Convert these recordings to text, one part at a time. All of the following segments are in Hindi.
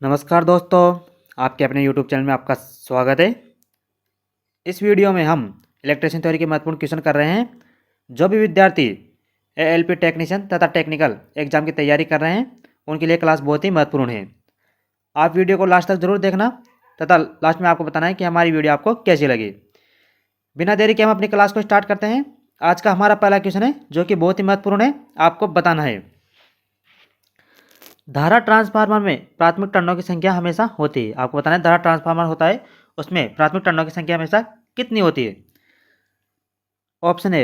नमस्कार दोस्तों, आपके अपने YouTube चैनल में आपका स्वागत है। इस वीडियो में हम इलेक्ट्रिशियन थ्योरी के महत्वपूर्ण क्वेश्चन कर रहे हैं। जो भी विद्यार्थी एएलपी टेक्नीशियन तथा टेक्निकल एग्जाम की तैयारी कर रहे हैं उनके लिए क्लास बहुत ही महत्वपूर्ण है। आप वीडियो को लास्ट तक जरूर देखना तथा लास्ट में आपको बताना है कि हमारी वीडियो आपको कैसी लगी। बिना देरी के हम अपनी क्लास को स्टार्ट करते हैं। आज का हमारा पहला क्वेश्चन है जो कि बहुत ही महत्वपूर्ण है, आपको बताना है। धारा ट्रांसफार्मर में प्राथमिक टर्नों की संख्या हमेशा होती है। आपको बताना है धारा ट्रांसफार्मर होता है उसमें प्राथमिक टर्नों की संख्या हमेशा कितनी होती है। ऑप्शन ए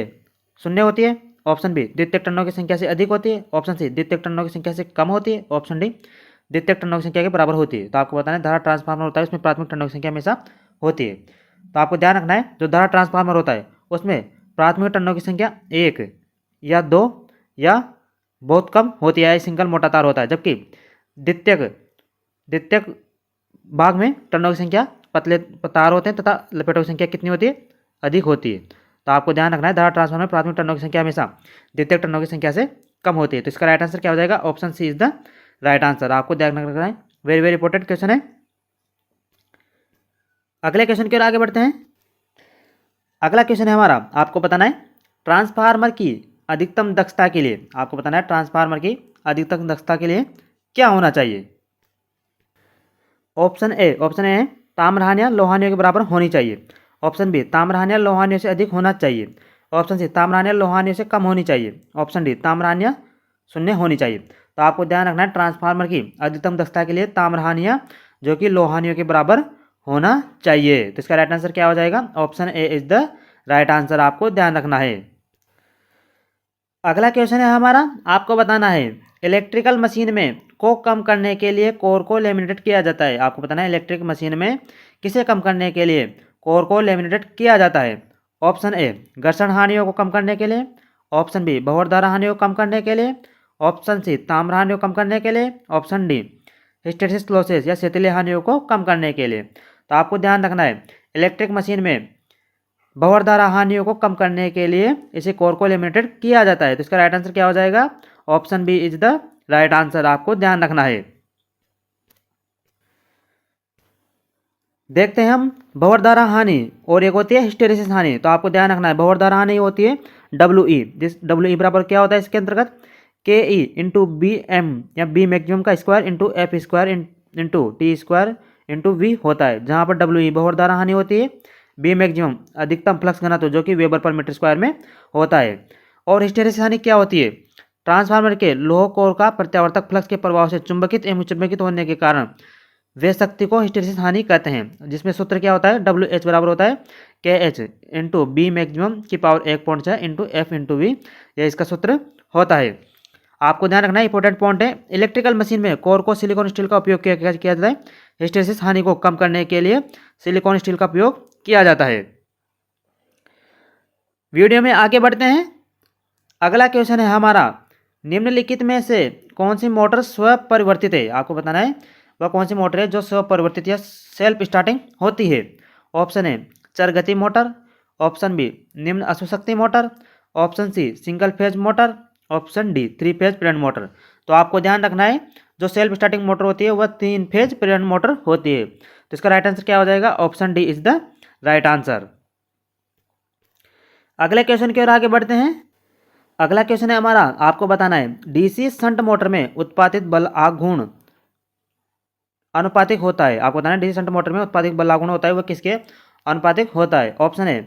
0 होती है, ऑप्शन बी द्वितीयक टर्नों की संख्या से अधिक होती है, ऑप्शन सी द्वितीयक टर्नों की संख्या से कम होती है, ऑप्शन डी द्वितीयक टर्नों की संख्या के बराबर होती है। तो आपको बताना है धारा ट्रांसफार्मर होता है उसमें प्राथमिक टर्नों की संख्या हमेशा होती है। तो आपको ध्यान रखना है जो धारा ट्रांसफार्मर होता है उसमें प्राथमिक टर्नों की संख्या 1 या 2 या बहुत कम होती है, सिंगल मोटा तार होता है। जबकि द्वितीयक भाग में टर्नों की संख्या पतले तार होते हैं तथा लपेटों की संख्या कितनी होती है, अधिक होती है। तो आपको ध्यान रखना है धारा ट्रांसफार्मर में प्राथमिक टर्नों की संख्या हमेशा द्वितीयक टर्नों की संख्या से कम होती है। तो इसका राइट आंसर क्या हो जाएगा, option C is the right answer. आपको ध्यान रखना है, वेरी वेरी इंपॉर्टेंट क्वेश्चन है। अगले क्वेश्चन की ओर आगे बढ़ते हैं। अगला क्वेश्चन है हमारा, आपको बताना है ट्रांसफार्मर की अधिकतम दक्षता के लिए, आपको बताना है ट्रांसफार्मर की अधिकतम दक्षता के लिए क्या होना चाहिए। ऑप्शन ए है ताम्रहानियाँ लोहानियों के बराबर होनी चाहिए, ऑप्शन बी ताम्रहानियाँ लोहानियों से अधिक होना चाहिए, ऑप्शन सी ताम्रहानियाँ लोहानियों से कम होनी चाहिए, ऑप्शन डी ताम्रहानियाँ 0 होनी चाहिए। तो आपको ध्यान रखना है ट्रांसफार्मर की अधिकतम दक्षता के लिए ताम्रहानियाँ जो कि लोहानियों के बराबर होना चाहिए। तो इसका राइट आंसर क्या हो जाएगा, option A is the right answer. आपको ध्यान रखना है। अगला क्वेश्चन है हमारा, आपको बताना है इलेक्ट्रिकल मशीन में को कम करने के लिए कोर को लेमिनेटेड किया जाता है। आपको बताना है इलेक्ट्रिक मशीन में किसे कम करने के लिए कोर को लेमिनेटेड किया जाता है। ऑप्शन ए घर्षण हानियों को कम करने के लिए, ऑप्शन बी भंवर धारा हानियों को कम करने के लिए, ऑप्शन सी ताम्र हानियों को कम करने के लिए, ऑप्शन डी हिस्टेरिसिस लॉसेस या सेतिले हानियों को कम करने के लिए। तो आपको ध्यान रखना है इलेक्ट्रिक मशीन में भंवर धारा हानियों को कम करने के लिए इसे कोर को लेमिनेटेड किया जाता है। तो इसका राइट आंसर क्या हो जाएगा, option B is the right answer. आपको ध्यान रखना है। देखते हैं हम भंवर धारा हानि और एक होती है हिस्टेरिसिस हानि। तो आपको ध्यान रखना है भंवर धारा हानि होती है डब्ल्यू ई, जिस डब्ल्यू ई बराबर क्या होता है इसके अंतर्गत K E into B M या बी मैक्सिमम का square into F square into T square into V होता है। जहाँ पर डब्ल्यू ई भंवर धारा हानि होती है, बी मैक्सिमम अधिकतम फ्लक्स घनत्व जो कि वेबर पर मीटर स्क्वायर में होता है, और हिस्टेरिसिस हानि क्या होती है ट्रांसफार्मर के लोह कोर का प्रत्यावर्तक फ्लक्स के प्रभाव से चुंबकित एवं चुंबकित होने के कारण वे शक्ति को हिस्टेरिसिस हानि कहते हैं। जिसमें सूत्र क्या होता है, डब्ल्यू एच बराबर होता है K H into B maximum की power 1.6 into F into V, यह इसका सूत्र होता है। आपको ध्यान रखना है इंपॉर्टेंट पॉइंट है, इलेक्ट्रिकल मशीन में कोर को सिलिकॉन स्टील का उपयोग किया जाता है। हिस्टेरिसिस हानि को कम करने के लिए सिलिकॉन स्टील का उपयोग किया जाता है। वीडियो में आगे बढ़ते हैं। अगला क्वेश्चन है हमारा, निम्नलिखित में से कौन सी मोटर स्व परिवर्तित है। आपको बताना है वह कौन सी मोटर है जो स्व परिवर्तित या सेल्फ स्टार्टिंग होती है। ऑप्शन ए चरगति मोटर, ऑप्शन बी निम्न अश्वशक्ति motor, option C single phase motor, option D 3 phase प्रेरण मोटर। तो आपको ध्यान रखना है जो सेल्फ स्टार्टिंग मोटर होती है वह 3 फेज प्रेरण मोटर होती है। तो इसका राइट आंसर क्या हो जाएगा, option D is the right answer. अगले क्वेश्चन की ओर आगे बढ़ते हैं। अगला क्वेश्चन है हमारा, आपको बताना है डीसी शंट मोटर में उत्पादित बल आघूर्ण अनुपातिक होता है। आपको बताना है डीसी शंट मोटर में उत्पादित बल आघूर्ण होता है वह किसके अनुपातिक होता है। Option A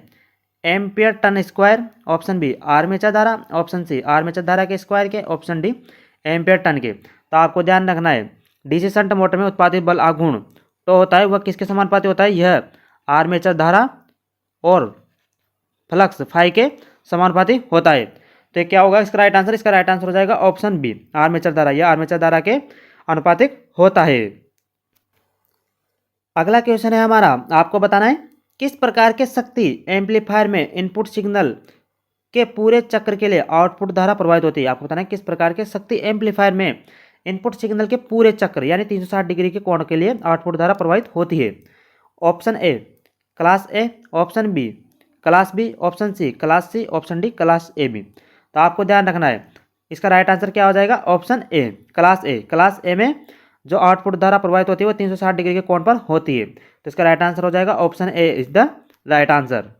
ampere turn square, option B armature धारा, ऑप्शन सी आर्मेचर धारा के स्क्वायर के, ऑप्शन डी एम्पियर टन के। तो आपको ध्यान रखना है डीसी शंट मोटर में उत्पादित बल आघूर्ण तो होता है वह किसके समानुपाती होता है, यह आर्मेचर धारा और फ्लक्स फाई के समानुपाती होता है। तो क्या होगा इसका राइट आंसर, इसका राइट आंसर हो जाएगा ऑप्शन बी आर्मेचर धारा, यह आर्मेचर धारा के अनुपातिक होता है। अगला क्वेश्चन है हमारा, आपको बताना है किस प्रकार के शक्ति एम्पलीफायर में इनपुट सिग्नल के पूरे चक्र के लिए आउटपुट धारा प्रभावित होती है। आपको बताना है किस प्रकार के शक्ति एम्पलीफायर में इनपुट सिग्नल के पूरे चक्र यानी 360 डिग्री के कोण के लिए आउटपुट धारा प्रभावित होती है। Option A class A, option B class B, option C class C, option D class A B. तो आपको ध्यान रखना है इसका राइट आंसर क्या हो जाएगा, option A class A. Class ए में जो आउटपुट धारा प्रवाहित होती है वो 360 डिग्री के कोण पर होती है। तो इसका राइट आंसर हो जाएगा option A is the right answer.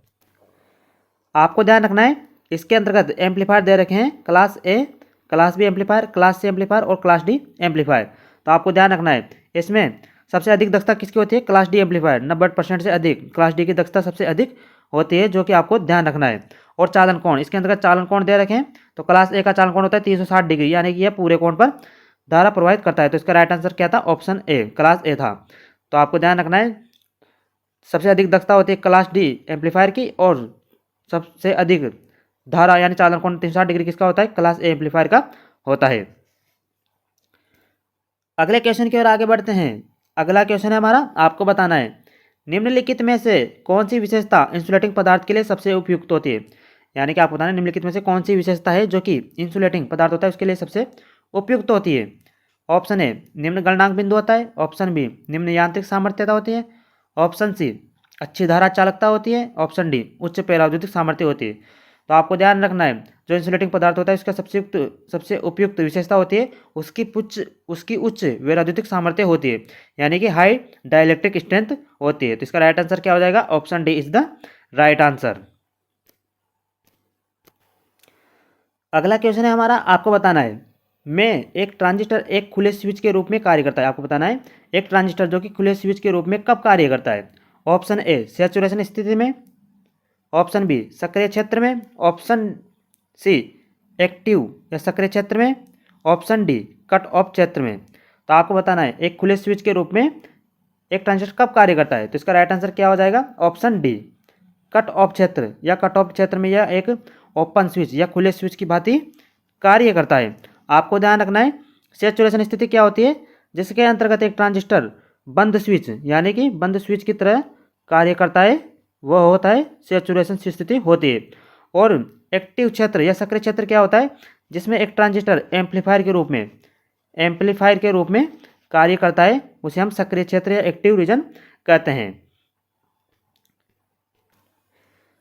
आपको ध्यान रखना है इसके अंतर्गत एम्पलीफायर दे रखे हैं class A, class B amplifier, class C amplifier और क्लास डी एम्पलीफायर। तो आपको ध्यान रखना है इसमें सबसे अधिक दक्षता किसकी होती है? क्लास डी एम्पलीफायर 90% से अधिक क्लास डी की दक्षता सबसे अधिक होती है, जो कि आपको ध्यान रखना है। और चालन कोण, इसके अंतर्गत चालन कोण दे रखे हैं। तो क्लास ए का चालन कोण होता है 360 डिग्री, यानी कि यह पूरे कोण पर धारा प्रवाहित करता है। तो इसका राइट आंसर क्या था? ऑप्शन ए क्लास ए था। तो आपको ध्यान रखना है सबसे अधिक दक्षता होती है क्लास डी एम्पलीफायर की, और सबसे अधिक धारा यानी चालन कोण 360 डिग्री किसका होता है? क्लास ए एम्पलीफायर का होता है। अगले क्वेश्चन की ओर आगे बढ़ते हैं। अगला क्वेश्चन है हमारा, आपको बताना है निम्नलिखित में से कौन सी विशेषता इंसुलेटिंग पदार्थ के लिए सबसे उपयुक्त होती है। यानी कि आपको बताना है निम्नलिखित में से कौन सी विशेषता है जो कि इंसुलेटिंग पदार्थ होता है उसके लिए सबसे उपयुक्त होती है। ऑप्शन ए निम्न गलनांक बिंदु होता है, ऑप्शन बी निम्न यांत्रिक सामर्थ्यता होती है, ऑप्शन सी अच्छी धारा चालकता होती है, ऑप्शन डी उच्च पेरावैद्युतिक सामर्थ्य होती है। तो आपको ध्यान रखना है जो इंसुलेटिंग पदार्थ होता है उसका सबसे उपयुक्त विशेषता होती है उसकी उच्च वैद्युतिक सामर्थ्य होती है, यानी कि हाई डाइलेक्ट्रिक स्ट्रेंथ होती है। तो इसका राइट आंसर क्या हो जाएगा? Option D is the right answer. अगला क्वेश्चन है हमारा, आपको बताना है में एक ट्रांजिस्टर एक खुले स्विच के रूप में कार्य करता है। आपको बताना है एक ट्रांजिस्टर जो कि खुले स्विच के रूप में कब कार्य करता है। ऑप्शन ए सैचुरेशन स्थिति में, ऑप्शन बी सक्रिय क्षेत्र में, ऑप्शन सी एक्टिव या सक्रिय क्षेत्र में, ऑप्शन डी कट ऑफ क्षेत्र में। तो आपको बताना है एक खुले स्विच के रूप में एक ट्रांजिस्टर कब कार्य करता है। तो इसका राइट आंसर क्या हो जाएगा? ऑप्शन डी कट ऑफ क्षेत्र, या कट ऑफ क्षेत्र में यह एक ओपन स्विच या खुले स्विच की भांति कार्य करता है। आपको ध्यान रखना है सैचुरेशन स्थिति क्या होती है? जिसके अंतर्गत एक ट्रांजिस्टर बंद स्विच यानी कि बंद स्विच की तरह कार्य करता है, वह होता है सैचुरेशन स्थिति होती है। और एक्टिव क्षेत्र या सक्रिय क्षेत्र क्या होता है? जिसमें एक ट्रांजिस्टर एम्पलीफायर के रूप में कार्य करता है, उसे हम सक्रिय क्षेत्र या एक्टिव रीजन कहते हैं।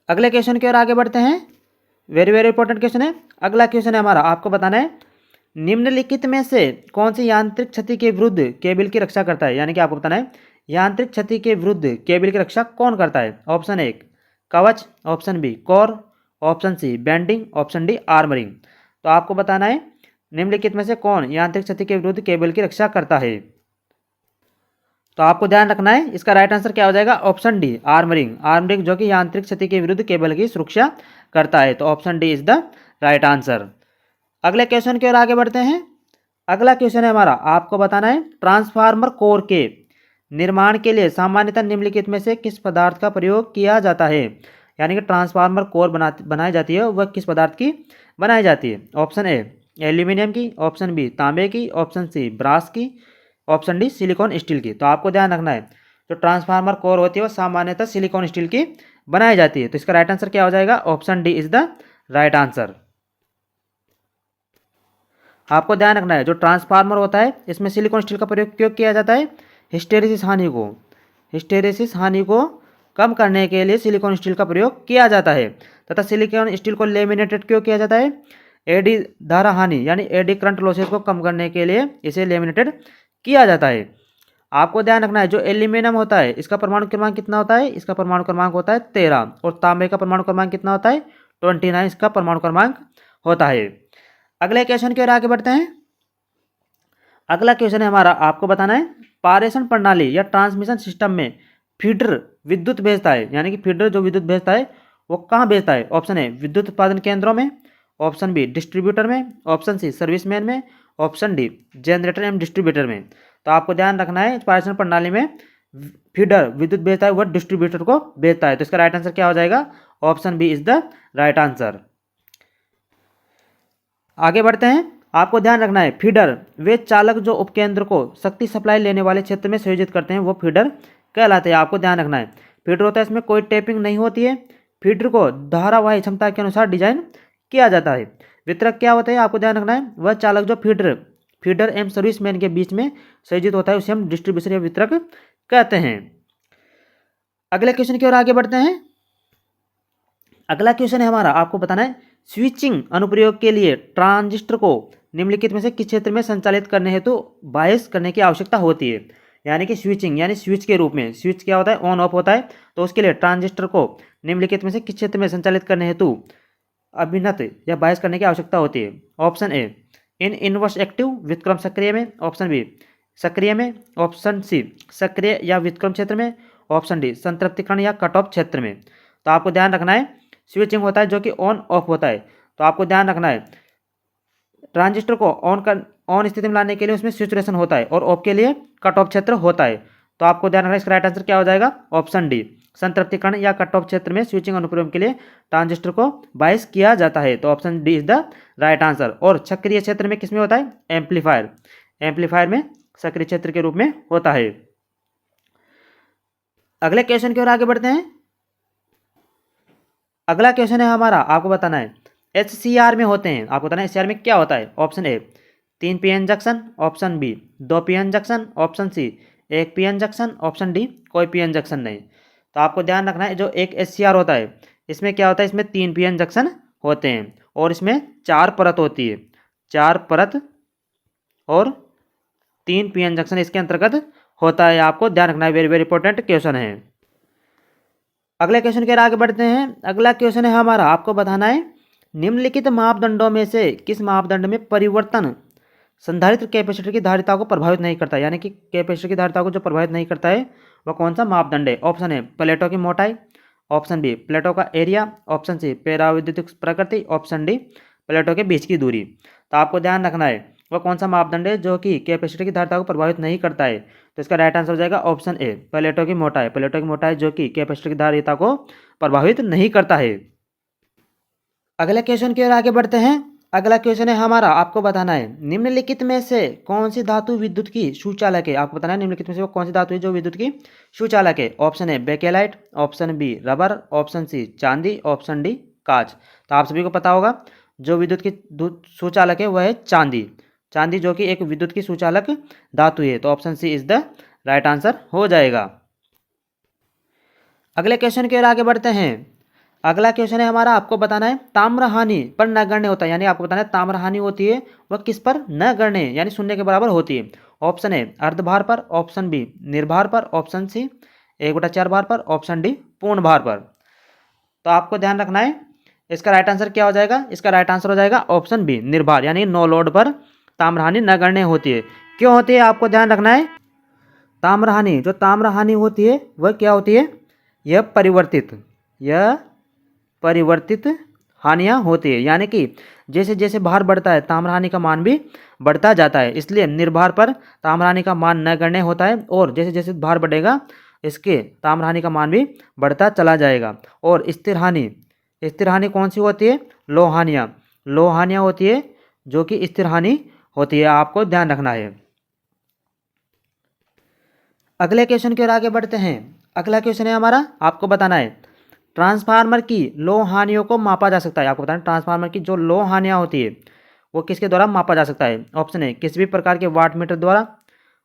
अगले क्वेश्चन की ओर आगे बढ़ते हैं। वेरी वेरी इंपॉर्टेंट क्वेश्चन है। अगला क्वेश्चन है हमारा, आपको बताना है निम्नलिखित में से कौन सी यांत्रिक क्षति के विरुद्ध केबल की रक्षा करता है। यानी कि आपको बताना है यांत्रिक क्षति के विरुद्ध केबल की रक्षा कौन करता है। ऑप्शन ए कवच, option B core, option C bending, option D armouring. तो आपको बताना है निम्नलिखित में से कौन यांत्रिक क्षति के विरुद्ध केबल की रक्षा करता है। तो आपको ध्यान रखना है इसका राइट आंसर क्या हो जाएगा? ऑप्शन डी आर्मरिंग जो कि यांत्रिक क्षति के विरुद्ध केबल की सुरक्षा करता है। तो option D is the right answer. अगले क्वेश्चन की ओर आगे बढ़ते हैं। अगला क्वेश्चन है हमारा, आपको बताना है ट्रांसफार्मर कोर के निर्माण के लिए सामान्यतः निम्नलिखित में से किस पदार्थ का प्रयोग किया जाता है। यानी कि ट्रांसफार्मर कोर बनाई जाती है वह किस पदार्थ की बनाई जाती है। ऑप्शन ए एल्यूमिनियम की, ऑप्शन बी तांबे की, ऑप्शन सी ब्रास की, ऑप्शन डी सिलिकॉन स्टील की। तो आपको ध्यान रखना है जो ट्रांसफार्मर कोर होती है वो सामान्यतः सिलिकॉन स्टील की बनाई जाती है। तो इसका राइट आंसर क्या हो जाएगा? Option D is the right answer. आपको ध्यान रखना है जो ट्रांसफार्मर होता है इसमें सिलिकॉन स्टील का प्रयोग क्यों किया जाता है? हिस्टेरिसिस हानि को कम करने के लिए सिलिकॉन स्टील का प्रयोग किया जाता है। तथा सिलिकॉन स्टील को लेमिनेटेड क्यों किया जाता है? एडी धारा हानि यानी एडी करंट लॉसेस को कम करने के लिए इसे लेमिनेटेड किया जाता है। आपको ध्यान रखना है जो एल्यूमिनियम होता है इसका परमाणु क्रमांक कितना होता है? इसका परमाणु क्रमांक होता है 13, और तांबे का परमाणु क्रमांक कितना होता है? 29 इसका परमाणु क्रमांक होता है। अगले क्वेश्चन की ओर आगे बढ़ते हैं। अगला क्वेश्चन है हमारा, आपको बताना है पारेषण प्रणाली या ट्रांसमिशन सिस्टम में फीडर विद्युत भेजता है। यानी कि फीडर जो विद्युत भेजता है वो कहाँ भेजता है? ऑप्शन ए विद्युत उत्पादन केंद्रों में, ऑप्शन बी डिस्ट्रीब्यूटर में, ऑप्शन सी सर्विसमैन में, ऑप्शन डी जनरेटर एवं डिस्ट्रीब्यूटर में। तो आपको ध्यान रखना है पारेषण प्रणाली में फीडर विद्युत भेजता है वह डिस्ट्रीब्यूटर को भेजता है। तो इसका राइट आंसर क्या हो जाएगा? Option B is the right answer. आगे बढ़ते हैं। आपको ध्यान रखना है फीडर वे चालक जो उपकेंद्र को शक्ति सप्लाई लेने वाले क्षेत्र में संयोजित करते हैं वो फीडर कहलाते हैं। आपको ध्यान रखना है फीडर होता है इसमें कोई टेपिंग नहीं होती है। फीडर को धारावाही क्षमता के अनुसार डिजाइन किया जाता है। वितरक क्या होता है? आपको ध्यान रखना है वह चालक जो फीडर एवं सर्विसमैन के बीच में संयोजित होता है उसे हम डिस्ट्रीब्यूटर या वितरक कहते हैं। अगले क्वेश्चन की ओर आगे बढ़ते हैं। अगला क्वेश्चन है हमारा, आपको बताना है स्विचिंग अनुप्रयोग के लिए ट्रांजिस्टर को निम्नलिखित में से किस क्षेत्र में संचालित करने हेतु बायस करने की आवश्यकता होती है। यानी कि स्विचिंग, यानी स्विच के रूप में, स्विच क्या होता है, ऑन ऑफ होता है, तो उसके लिए ट्रांजिस्टर को निम्नलिखित में से किस क्षेत्र में संचालित करने हेतु अभिनत या बायस करने की आवश्यकता होती है। ऑप्शन ए इन इनवर्स एक्टिव व्युत्क्रम सक्रिय में, ऑप्शन बी सक्रिय में, ऑप्शन सी सक्रिय या व्युत्क्रम क्षेत्र में, ऑप्शन डी संतृप्तिकरण या कट ऑफ क्षेत्र में। तो आपको ध्यान रखना है स्विचिंग होता है जो कि ऑन ऑफ होता है, तो आपको ध्यान रखना है ट्रांजिस्टर को ऑन स्थिति में लाने के लिए उसमें सैचुरेशन होता है और ऑफ के लिए कट ऑफ क्षेत्र होता है। तो आपको ध्यान रखना है इसका राइट आंसर क्या हो जाएगा, ऑप्शन डी संतृप्तिकरण या कट ऑफ क्षेत्र में स्विचिंग अनुप्रयोग के लिए ट्रांजिस्टर को बायस किया जाता है। तो option D is the right answer. और सक्रिय क्षेत्र में किसमें होता है, एम्पलीफायर, एम्पलीफायर में सक्रिय क्षेत्र के रूप में होता है। अगले क्वेश्चन की ओर आगे बढ़ते हैं। अगला क्वेश्चन है हमारा, आपको बताना है HCR में होते हैं, आपको बताना है HCR में क्या होता है। Option A 3 PN junction, option B 2 PN junction, option C 1 PN junction, option D कोई PN जंक्शन नहीं। तो आपको ध्यान रखना है जो एक HCR होता है इसमें क्या होता है, इसमें 3 PN जंक्शन होते हैं और इसमें 4 परत होती है, 4 परत और 3 PN जंक्शन इसके अंतर्गत होता है। आपको ध्यान रखना है, वेरी वेरी इंपॉर्टेंट क्वेश्चन है। अगले क्वेश्चन के आगे बढ़ते हैं। अगला क्वेश्चन है हमारा, आपको बताना है निम्नलिखित मापदंडों में से किस मापदंड में परिवर्तन संधारित्र कैपेसिटर की धारिता को प्रभावित नहीं करता, यानी कि कैपेसिटर की धारिता को जो प्रभावित नहीं करता है वह कौन सा मापदंड है। ऑप्शन ए प्लेटों की मोटाई, ऑप्शन बी प्लेटों का एरिया, ऑप्शन सी पेराविद्युत प्रकृति, ऑप्शन डी प्लेटों के बीच की दूरी। तो आपको ध्यान रखना है वह कौन सा मापदंड है जो कि कैपेसिटर की धारिता को प्रभावित नहीं करता है। तो इसका राइट आंसर हो जाएगा ऑप्शन ए प्लेटों की मोटाई, प्लेटों की मोटाई जो कि कैपेसिटर की धारिता को प्रभावित नहीं करता है। अगले क्वेश्चन की ओर आगे बढ़ते हैं। अगला क्वेश्चन है हमारा, आपको बताना है निम्नलिखित में से कौन सी धातु विद्युत की सुचालक है। आपको बताना है निम्नलिखित में से वो कौन सी धातु है जो विद्युत की सुचालक है। Option A bakelite, option B rubber, option C चांदी, ऑप्शन डी कांच। तो आप सभी को पता होगा जो विद्युत की सुचालक है वह है चांदी, चांदी जो कि एक विद्युत की सुचालक धातु है। तो option C is the right answer हो जाएगा। अगले क्वेश्चन की ओर आगे बढ़ते हैं। अगला क्वेश्चन है हमारा, आपको बताना है ताम्र हानि पर नगण्य होता है, यानी आपको बताना है ताम्र हानि होती है वह किस पर नगण्य, यानी शून्य के बराबर होती है। ऑप्शन ए अर्धभार पर, ऑप्शन बी निर्भार पर, ऑप्शन सी 1/4 भार पर, ऑप्शन डी पूर्ण भार पर। तो आपको ध्यान रखना है इसका राइट आंसर क्या हो जाएगा, इसका राइट आंसर हो जाएगा ऑप्शन बी निर्भार, यानी नो लोड पर ताम्र हानि नगण्य होती है। क्यों होती है आपको ध्यान रखना है, ताम्र हानि, जो ताम्र हानि होती है वह क्या होती है, यह परिवर्तित हानियाँ होती है, यानी कि जैसे जैसे भार बढ़ता है ताम्र हानि का मान भी बढ़ता जाता है। इसलिए निर्भार पर ताम्र हानि का मान नगण्य होता है और जैसे जैसे भार बढ़ेगा इसके ताम्र हानि का मान भी बढ़ता चला जाएगा। और स्थिर हानि कौन सी होती है, लौह हानियाँ होती है जो कि स्थिर हानि होती है, आपको ध्यान रखना है। अगले क्वेश्चन की ओर आगे बढ़ते हैं। अगला क्वेश्चन है हमारा, आपको बताना है ट्रांसफार्मर की लौह हानियों को मापा जा सकता है। आपको बताना ट्रांसफार्मर की जो लौह हानियाँ होती है वो किसके द्वारा मापा जा सकता है। ऑप्शन ए किसी भी प्रकार के वाट मीटर द्वारा,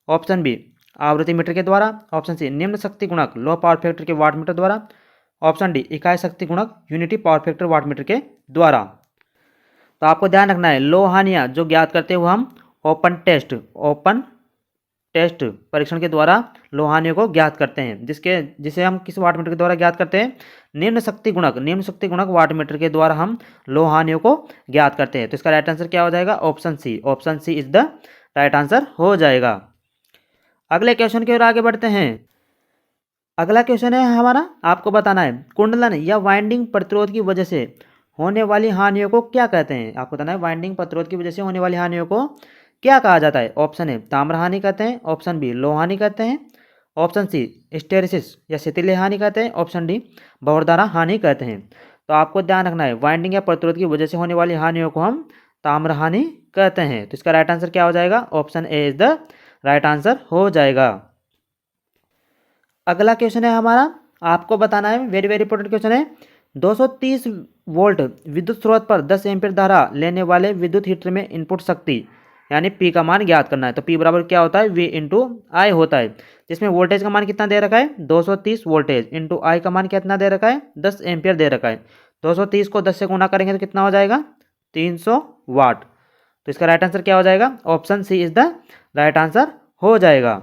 ऑप्शन बी आवृत्ति मीटर के द्वारा, ऑप्शन सी निम्न शक्ति गुणक लो पावर फैक्टर के वाट मीटर द्वारा, ऑप्शन डी इकाई शक्ति गुणक unity power factor watt meter के द्वारा। तो आपको ध्यान रखना है लौह हानियाँ जो ज्ञात करते हुए हम ओपन टेस्ट परीक्षण के द्वारा लौह हानियों को ज्ञात करते हैं, जिसे हम किस वाट मीटर के द्वारा ज्ञात करते हैं, निम्न शक्ति गुणक वाट मीटर के द्वारा हम लौह हानियों को ज्ञात करते हैं। तो इसका राइट आंसर क्या हो जाएगा, option C is the right answer हो जाएगा। अगले क्वेश्चन की ओर आगे बढ़ते हैं। अगला क्वेश्चन है हमारा, आपको बताना है कुंडलन या वाइंडिंग प्रतिरोध की वजह से होने वाली हानियों को क्या कहते हैं। आपको बताना है वाइंडिंग प्रतिरोध की वजह से होने वाली हानियों को क्या कहा जाता है। ऑप्शन ए ताम्र हानि कहते हैं, ऑप्शन बी लौह हानि कहते हैं, ऑप्शन सी हिस्टेरिसिस या शिथिल्य हानि कहते हैं, ऑप्शन डी बहुधारा हानि कहते हैं। तो आपको ध्यान रखना है वाइंडिंग या प्रतिरोध की वजह से होने वाली हानियों को हम ताम्र हानि कहते हैं। तो इसका राइट आंसर क्या हो जाएगा, option A is the right answer हो जाएगा। अगला क्वेश्चन है हमारा, आपको बताना है वेरी वेरी इंपॉर्टेंट क्वेश्चन है 230 वोल्ट विद्युत स्रोत पर 10 एम्पीयर धारा लेने वाले विद्युत हीटर में इनपुट शक्ति यानी P का मान ज्ञात करना है। तो P बराबर क्या होता है, V इंटू आई होता है, जिसमें वोल्टेज का मान कितना दे रखा है 230 वोल्टेज इंटू आई का मान कितना दे रखा है 10 एम्पियर दे रखा है। 230 को 10 से गुणा करेंगे तो कितना हो जाएगा 300 वाट। तो इसका राइट आंसर क्या हो जाएगा? Option C is the right answer हो जाएगा।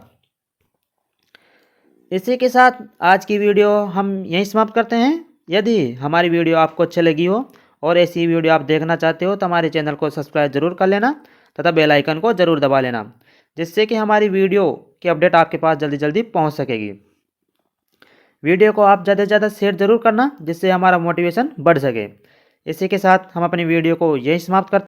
इसी के साथ आज की वीडियो हम यहीं समाप्त करते हैं। यदि हमारी वीडियो आपको अच्छी लगी हो और ऐसी वीडियो आप देखना चाहते हो तो हमारे चैनल को सब्सक्राइब जरूर कर लेना तथा बेल आइकन को जरूर दबा लेना, जिससे कि हमारी वीडियो की अपडेट आपके पास जल्दी जल्दी पहुंच सकेगी। वीडियो को आप ज़्यादा से ज़्यादा शेयर जरूर करना, जिससे हमारा मोटिवेशन बढ़ सके। इसी के साथ हम अपनी वीडियो को यहीं समाप्त करते हैं।